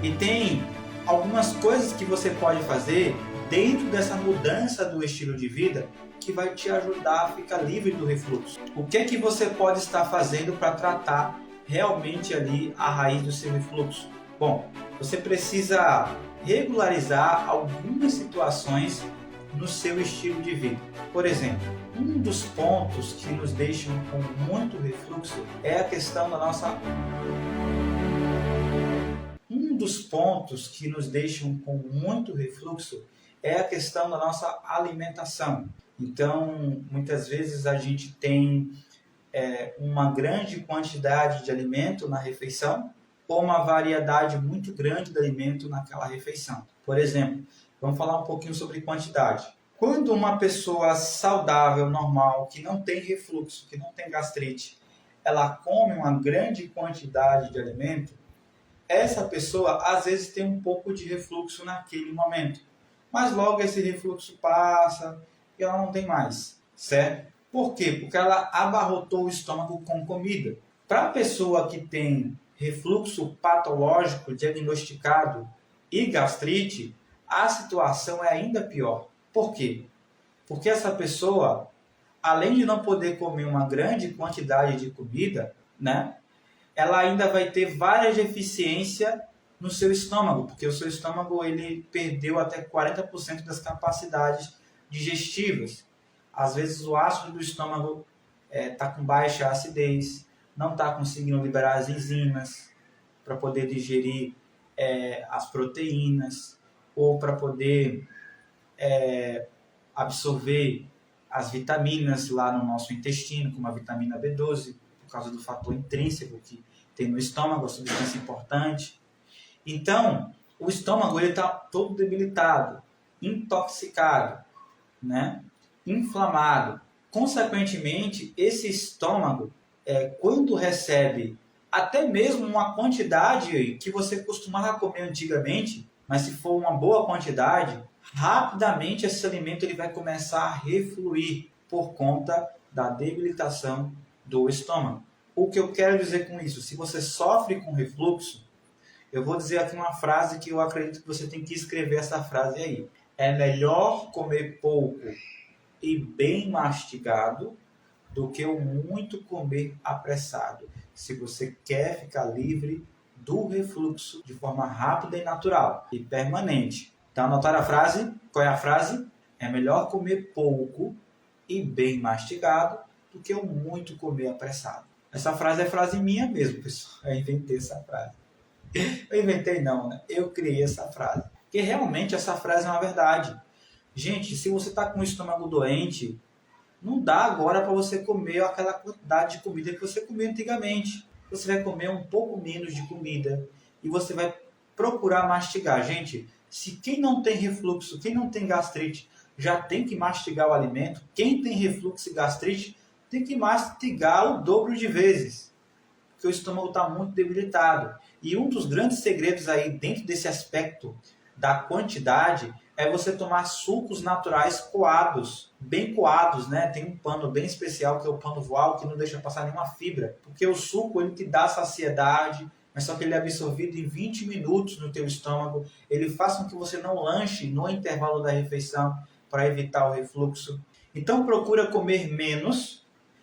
E tem algumas coisas que você pode fazer dentro dessa mudança do estilo de vida que vai te ajudar a ficar livre do refluxo. O que é que você pode estar fazendo para tratar realmente ali a raiz do seu refluxo? Bom, você precisa regularizar algumas situações no seu estilo de vida. Por exemplo, um dos pontos que nos deixam com muito refluxo é a questão da nossa alimentação. Então, muitas vezes a gente tem uma grande quantidade de alimento na refeição ou uma variedade muito grande de alimento naquela refeição. Por exemplo, vamos falar um pouquinho sobre quantidade. Quando uma pessoa saudável, normal, que não tem refluxo, que não tem gastrite, ela come uma grande quantidade de alimento, essa pessoa às vezes tem um pouco de refluxo naquele momento. Mas logo esse refluxo passa e ela não tem mais, certo? Por quê? Porque ela abarrotou o estômago com comida. Para a pessoa que tem refluxo patológico diagnosticado e gastrite, a situação é ainda pior. Por quê? Porque essa pessoa, além de não poder comer uma grande quantidade de comida, né, ela ainda vai ter várias deficiências no seu estômago, porque o seu estômago ele perdeu até 40% das capacidades digestivas. Às vezes o ácido do estômago está com baixa acidez, não está conseguindo liberar as enzimas para poder digerir as proteínas ou para poder absorver as vitaminas lá no nosso intestino, como a vitamina B12, por causa do fator intrínseco que tem no estômago, a substância importante. Então, o estômago está todo debilitado, intoxicado, né? Inflamado. Consequentemente, esse estômago, quando recebe até mesmo uma quantidade que você costumava comer antigamente, mas se for uma boa quantidade, rapidamente esse alimento ele vai começar a refluir por conta da debilitação do estômago. O que eu quero dizer com isso? Se você sofre com refluxo, eu vou dizer aqui uma frase que eu acredito que você tem que escrever essa frase aí. É melhor comer pouco e bem mastigado do que o muito comer apressado. Se você quer ficar livre do refluxo de forma rápida e natural e permanente. Então, anotaram a frase? Qual é a frase? É melhor comer pouco e bem mastigado do que o muito comer apressado. Essa frase é frase minha mesmo, pessoal. Eu inventei essa frase. Eu inventei não, né? Eu criei essa frase. Porque realmente essa frase é uma verdade. Gente, se você está com o estômago doente, não dá agora para você comer aquela quantidade de comida que você comia antigamente. Você vai comer um pouco menos de comida e você vai procurar mastigar. Gente, se quem não tem refluxo, quem não tem gastrite, já tem que mastigar o alimento, quem tem refluxo e gastrite tem que mastigar o dobro de vezes, porque o estômago está muito debilitado. E um dos grandes segredos aí dentro desse aspecto da quantidade é você tomar sucos naturais coados, bem coados, né? Tem um pano bem especial que é o pano voal que não deixa passar nenhuma fibra, porque o suco ele te dá saciedade, mas só que ele é absorvido em 20 minutos no teu estômago, ele faz com que você não lanche no intervalo da refeição para evitar o refluxo. Então procura comer menos,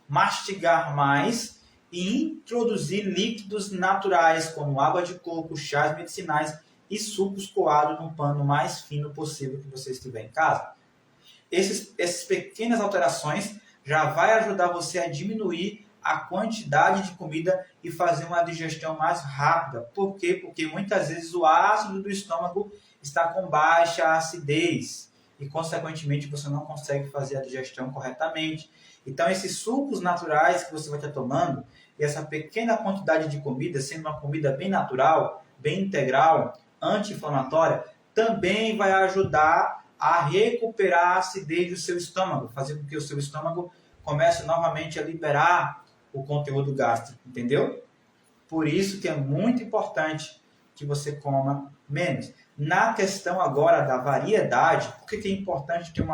mastigar mais e introduzir líquidos naturais como água de coco, chás medicinais e sucos coados no pano mais fino possível que você estiver em casa. Essas pequenas alterações já vai ajudar você a diminuir a quantidade de comida e fazer uma digestão mais rápida. Por quê? Porque muitas vezes o ácido do estômago está com baixa acidez e, consequentemente, você não consegue fazer a digestão corretamente. Então, esses sucos naturais que você vai estar tomando e essa pequena quantidade de comida, sendo uma comida bem natural, bem integral, anti-inflamatória, também vai ajudar a recuperar a acidez do seu estômago, fazendo com que o seu estômago comece novamente a liberar o conteúdo gástrico, entendeu? Por isso que é muito importante que você coma menos. Na questão agora da variedade, por que é importante ter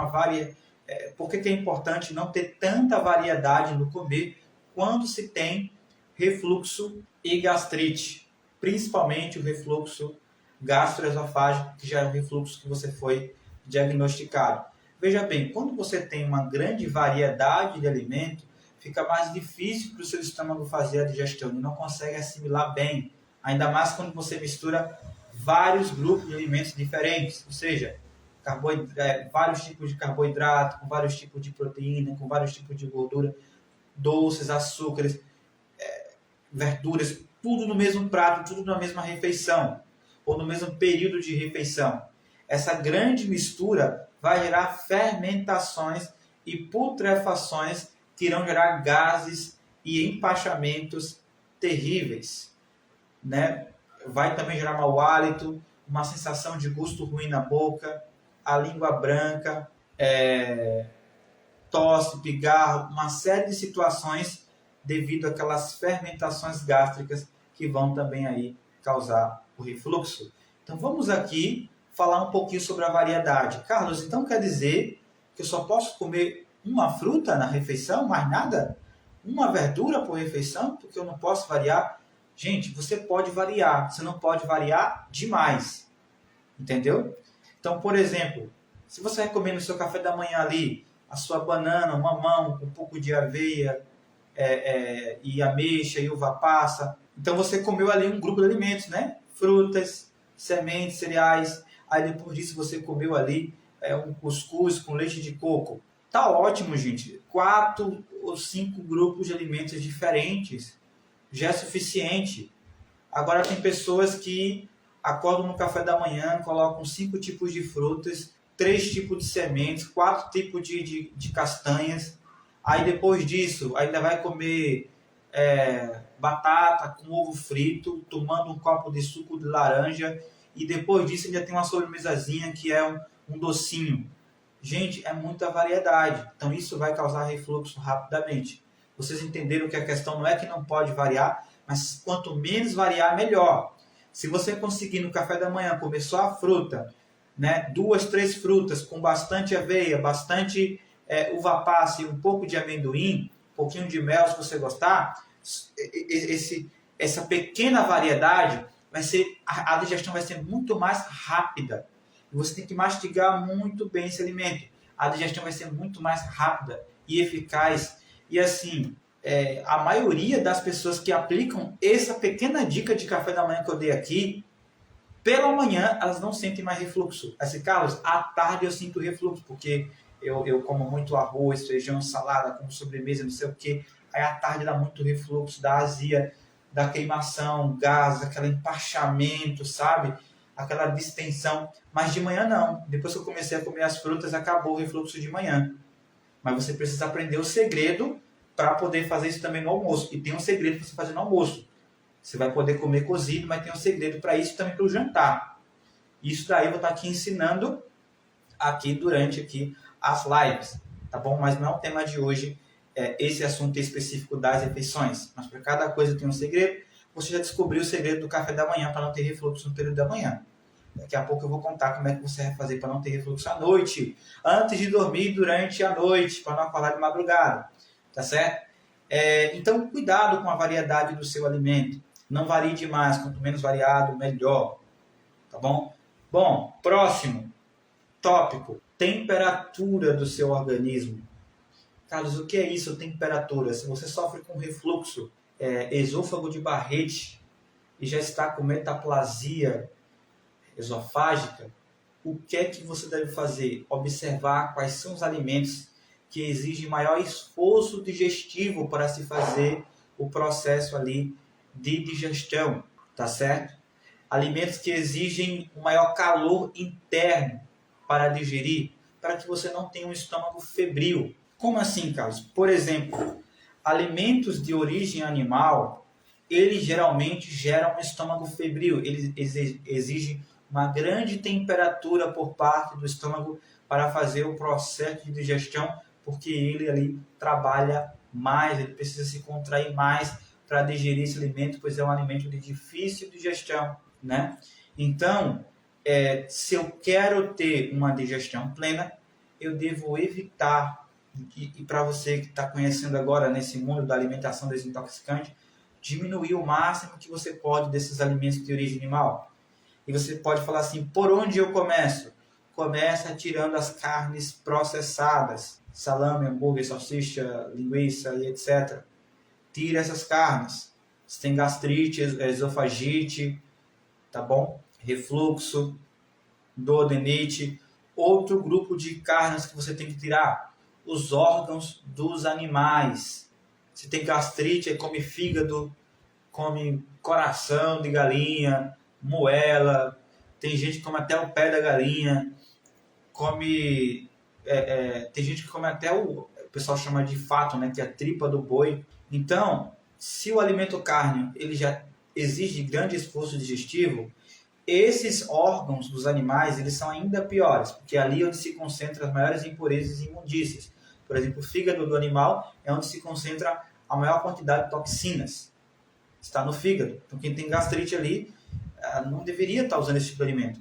por que é importante não ter tanta variedade no comer quando se tem refluxo e gastrite, principalmente o refluxo gastroesofágico, que já é um refluxo que você foi diagnosticado. Veja bem, quando você tem uma grande variedade de alimento, fica mais difícil para o seu estômago fazer a digestão, ele não consegue assimilar bem, ainda mais quando você mistura vários grupos de alimentos diferentes, ou seja, vários tipos de carboidrato, com vários tipos de proteína, com vários tipos de gordura, doces, açúcares, verduras, tudo no mesmo prato, tudo na mesma refeição, ou no mesmo período de refeição. Essa grande mistura vai gerar fermentações e putrefações que irão gerar gases e empachamentos terríveis, né? Vai também gerar mau hálito, uma sensação de gosto ruim na boca, a língua branca, tosse, pigarro, uma série de situações devido àquelas fermentações gástricas que vão também aí causar o refluxo. Então vamos aqui falar um pouquinho sobre a variedade. Carlos, então quer dizer que eu só posso comer uma fruta na refeição, mais nada? Uma verdura por refeição, porque eu não posso variar? Gente, você pode variar, você não pode variar demais, entendeu? Então, por exemplo, se você vai comer no seu café da manhã ali a sua banana, mamão, com um pouco de aveia, e ameixa e uva passa, então você comeu ali um grupo de alimentos, né? Frutas, sementes, cereais, aí depois disso você comeu ali um cuscuz com leite de coco. Tá ótimo, gente. 4 ou 5 grupos de alimentos diferentes já é suficiente. Agora tem pessoas que acordam no café da manhã, colocam 5 tipos de frutas, 3 tipos de sementes, 4 tipos de castanhas. Aí depois disso, ainda vai comer batata com ovo frito, tomando um copo de suco de laranja. E depois disso ainda tem uma sobremesazinha que é um docinho. Gente, é muita variedade. Então isso vai causar refluxo rapidamente. Vocês entenderam que a questão não é que não pode variar, mas quanto menos variar, melhor. Se você conseguir no café da manhã comer só a fruta, né, 2, 3 frutas com bastante aveia, bastante uva passa e um pouco de amendoim, um pouquinho de mel se você gostar, essa pequena variedade a digestão vai ser muito mais rápida. E você tem que mastigar muito bem esse alimento. A digestão vai ser muito mais rápida e eficaz. E assim, a maioria das pessoas que aplicam essa pequena dica de café da manhã que eu dei aqui, pela manhã elas não sentem mais refluxo. Assim, Carlos, à tarde eu sinto refluxo, porque eu como muito arroz, feijão, salada, como sobremesa, não sei o quê. Aí à tarde dá muito refluxo, dá azia, dá queimação, gás, aquele empachamento, sabe? Aquela distensão. Mas de manhã não. Depois que eu comecei a comer as frutas, acabou o refluxo de manhã. Mas você precisa aprender o segredo para poder fazer isso também no almoço. E tem um segredo para você fazer no almoço. Você vai poder comer cozido, mas tem um segredo para isso também para o jantar. Isso daí eu vou estar aqui ensinando aqui durante as lives, tá bom? Mas não é o tema de hoje, esse assunto específico das refeições. Mas para cada coisa tem um segredo. Você já descobriu o segredo do café da manhã para não ter refluxo no período da manhã. Daqui a pouco eu vou contar como é que você vai fazer para não ter refluxo à noite, antes de dormir, durante a noite, para não acordar de madrugada, tá certo? Então, cuidado com a variedade do seu alimento. Não varie demais, quanto menos variado, melhor, tá bom? Bom, próximo tópico, temperatura do seu organismo. Carlos, o que é isso, temperatura? Se você sofre com refluxo, esôfago de Barrett e já está com metaplasia esofágica, o que é que você deve fazer? Observar quais são os alimentos que exigem maior esforço digestivo para se fazer o processo ali de digestão, tá certo? Alimentos que exigem um maior calor interno para digerir, para que você não tenha um estômago febril. Como assim, Carlos? Por exemplo, alimentos de origem animal, eles geralmente geram um estômago febril, eles exigem uma grande temperatura por parte do estômago para fazer o processo de digestão, porque ele ali trabalha mais, ele precisa se contrair mais para digerir esse alimento, pois é um alimento de difícil digestão, né? Então, se eu quero ter uma digestão plena, eu devo evitar, e para você que está conhecendo agora nesse mundo da alimentação desintoxicante, diminuir o máximo que você pode desses alimentos de origem animal. E você pode falar assim, por onde eu começo? Começa tirando as carnes processadas, salame, hambúrguer, salsicha, linguiça e etc. Tira essas carnes. Você tem gastrite, esofagite, tá bom? Refluxo, duodenite. Outro grupo de carnes que você tem que tirar, os órgãos dos animais. Se tem gastrite, aí come fígado, come coração de galinha, moela, tem gente que come até o pé da galinha, come, tem gente que come até o pessoal chama de fato, né, que é a tripa do boi. Então, se o alimento cárneo ele já exige grande esforço digestivo, esses órgãos dos animais eles são ainda piores, porque é ali onde se concentram as maiores impurezas e imundícias. Por exemplo, o fígado do animal é onde se concentra a maior quantidade de toxinas. Está no fígado. Então, quem tem gastrite ali não deveria estar usando esse tipo de alimento.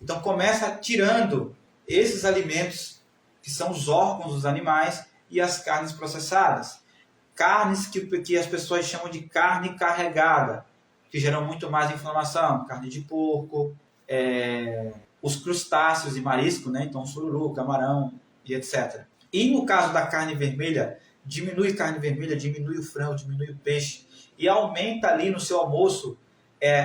Então, começa tirando esses alimentos que são os órgãos dos animais e as carnes processadas. Carnes que as pessoas chamam de carne carregada, que geram muito mais inflamação. Carne de porco, os crustáceos e marisco, né? Então sururu, camarão e etc. E no caso da carne vermelha, diminui carne vermelha, diminui o frango, diminui o peixe e aumenta ali no seu almoço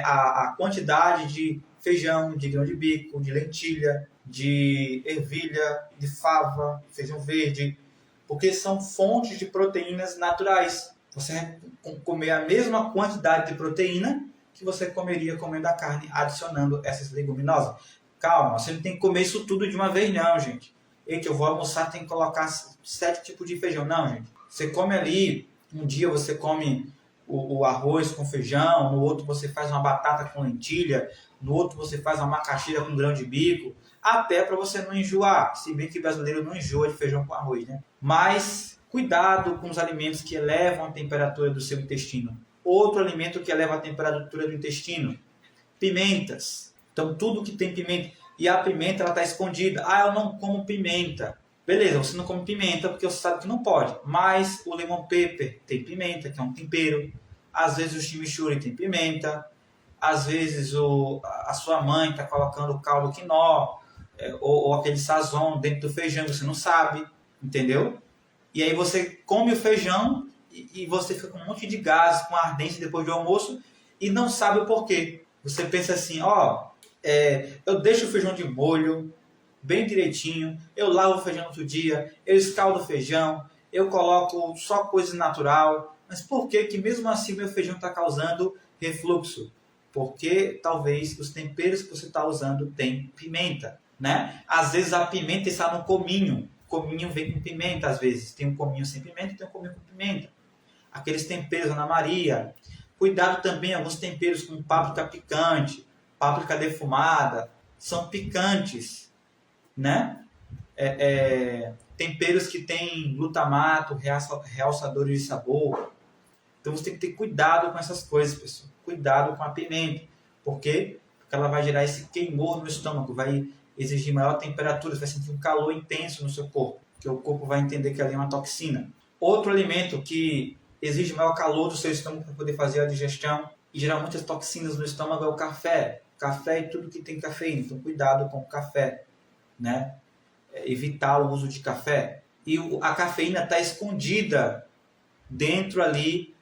a quantidade de feijão, de grão de bico, de lentilha, de ervilha, de fava, feijão verde, porque são fontes de proteínas naturais. Você vai comer a mesma quantidade de proteína que você comeria comendo a carne, adicionando essas leguminosas. Calma, você não tem que comer isso tudo de uma vez não, gente. Eita, eu vou almoçar, tem que colocar 7 tipos de feijão. Não, gente. Você come ali, um dia você come o arroz com feijão, no outro você faz uma batata com lentilha, no outro você faz uma macaxeira com grão de bico, até para você não enjoar. Se bem que o brasileiro não enjoa de feijão com arroz, né? Mas cuidado com os alimentos que elevam a temperatura do seu intestino. Outro alimento que eleva a temperatura do intestino, pimentas. Então tudo que tem pimenta, e a pimenta ela está escondida. Ah, eu não como pimenta. Beleza, você não come pimenta porque você sabe que não pode. Mas o lemon pepper tem pimenta, que é um tempero. Às vezes o chimichurri tem pimenta. Às vezes a sua mãe está colocando caldo quinó ou aquele sazon dentro do feijão, você não sabe, entendeu? E aí você come o feijão e você fica com um monte de gases, com ardência depois do almoço e não sabe o porquê. Você pensa assim, eu deixo o feijão de molho, bem direitinho, eu lavo o feijão no outro dia, eu escaldo o feijão, eu coloco só coisa natural, mas por que mesmo assim meu feijão está causando refluxo? Porque talvez os temperos que você está usando tem pimenta, né? Às vezes a pimenta está no cominho, o cominho vem com pimenta às vezes, tem um cominho sem pimenta e tem um cominho com pimenta. Aqueles temperos Ana Maria, cuidado também, alguns temperos com páprica picante, páprica defumada, são picantes, né? Temperos que têm glutamato, realçadores de sabor. Então você tem que ter cuidado com essas coisas, pessoal. Cuidado com a pimenta. Por quê? Porque ela vai gerar esse queimor no estômago, vai exigir maior temperatura, você vai sentir um calor intenso no seu corpo, que o corpo vai entender que ali é uma toxina. Outro alimento que exige maior calor do seu estômago para poder fazer a digestão e gerar muitas toxinas no estômago é o café. Café e tudo que tem cafeína. Então cuidado com o café, né? Evitar o uso de café. E a cafeína está escondida dentro ali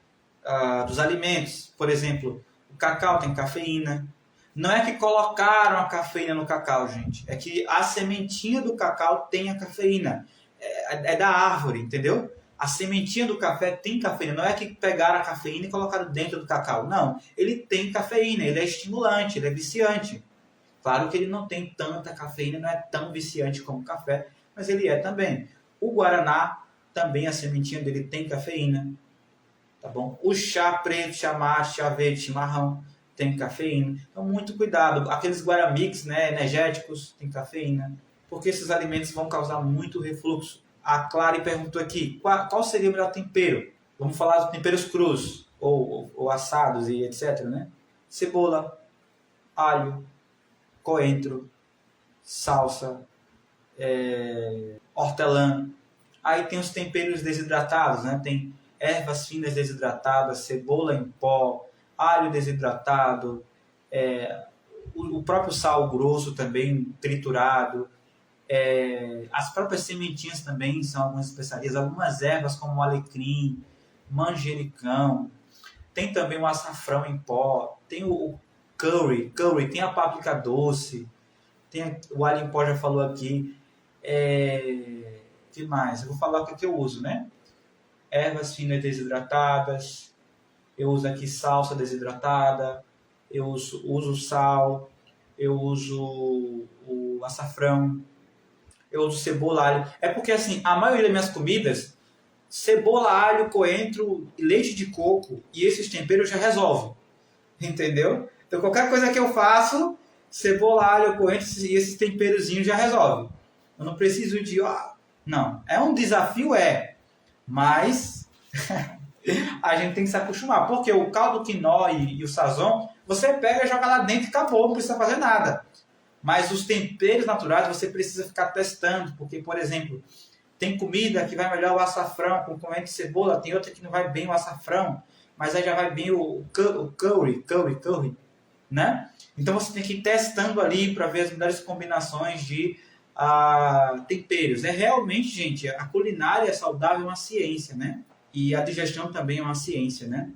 dos alimentos. Por exemplo, o cacau tem cafeína. Não é que colocaram a cafeína no cacau, gente. É que a sementinha do cacau tem a cafeína. É da árvore, entendeu? A sementinha do café tem cafeína. Não é que pegaram a cafeína e colocaram dentro do cacau. Não. Ele tem cafeína. Ele é estimulante, ele é viciante. Claro que ele não tem tanta cafeína, não é tão viciante como o café, mas ele é também. O guaraná, também a sementinha dele tem cafeína. Tá bom? O chá preto, chá mate, chá verde, chimarrão tem cafeína. Então, muito cuidado. Aqueles guaramix, né, energéticos, tem cafeína. Porque esses alimentos vão causar muito refluxo. A Clary perguntou aqui, qual seria o melhor tempero? Vamos falar dos temperos crus, ou assados e etc, né? Cebola, alho, coentro, salsa, hortelã. Aí tem os temperos desidratados, né? Tem ervas finas desidratadas, cebola em pó, alho desidratado, o próprio sal grosso também, triturado, as próprias sementinhas também são algumas especiarias, algumas ervas como o alecrim, manjericão, tem também o açafrão em pó, tem o curry, tem a páprica doce, tem o alho em pó, já falou aqui. Que mais? Eu vou falar o que eu uso, né? Ervas finas desidratadas, eu uso aqui salsa desidratada, eu uso sal, eu uso o açafrão, eu uso cebola, alho. É porque, assim, a maioria das minhas comidas, cebola, alho, coentro, leite de coco e esses temperos já resolvem. Entendeu? Então, qualquer coisa que eu faço, cebola, alho, coentro e esses temperozinhos já resolvem. Eu não preciso de... não. É um desafio, mas a gente tem que se acostumar. Porque o caldo quinó e o sazon, você pega, joga lá dentro e acabou, não precisa fazer nada. Mas os temperos naturais você precisa ficar testando, porque, por exemplo, tem comida que vai melhor o açafrão com coentro e cebola, tem outra que não vai bem o açafrão, mas aí já vai bem o curry, né? Então você tem que ir testando ali para ver as melhores combinações de temperos. Realmente, gente, a culinária saudável é uma ciência, né? E a digestão também é uma ciência, né?